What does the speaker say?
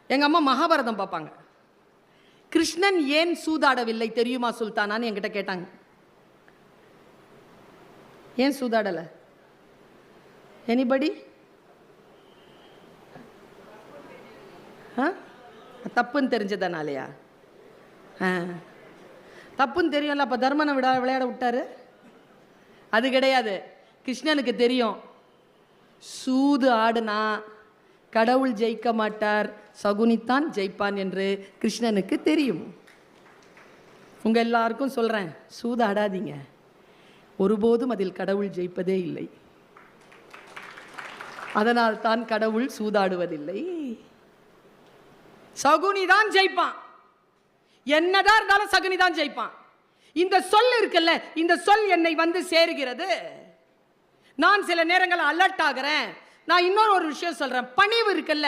எங்கள் அம்மா மகாபாரதம் பார்ப்பாங்க. கிருஷ்ணன் ஏன் சூதாடவில்லை தெரியுமா சுல்தானான்னு என்கிட்ட கேட்டாங்க. ஏன் சூதாடலை? எனிபடி? தப்புன்னு தெரிஞ்சதனாலயா? தப்புன்னு தெரியும்ல, அப்போ தர்மனை விளையாட விட்டாரு? அது கிடையாது. கிருஷ்ணனுக்கு தெரியும், சூது ஆடுனா கடவுள் ஜெயிக்க மாட்டார், சகுனித்தான் ஜெயிப்பான் என்று கிருஷ்ணனுக்கு தெரியும். உங்க எல்லாருக்கும் சொல்றேன், சூது ஆடாதீங்க. ஒருபோதும் அதில் கடவுள் ஜெயிப்பதே இல்லை. அதனால் தான் கடவுள் சூதாடுவதில்லை. சகுனி தான் ஜெயிப்பான். என்னதான் இருந்தாலும் சகுனி தான் ஜெயிப்பான். இந்த சொல் இருக்குல்ல, இந்த சொல் என்னை வந்து சேருகிறது. நான் சில நேரங்கள் அலர்ட் ஆகிறேன். நான் இன்னொரு விஷயம் சொல்றேன், பணிவு இருக்குல்ல,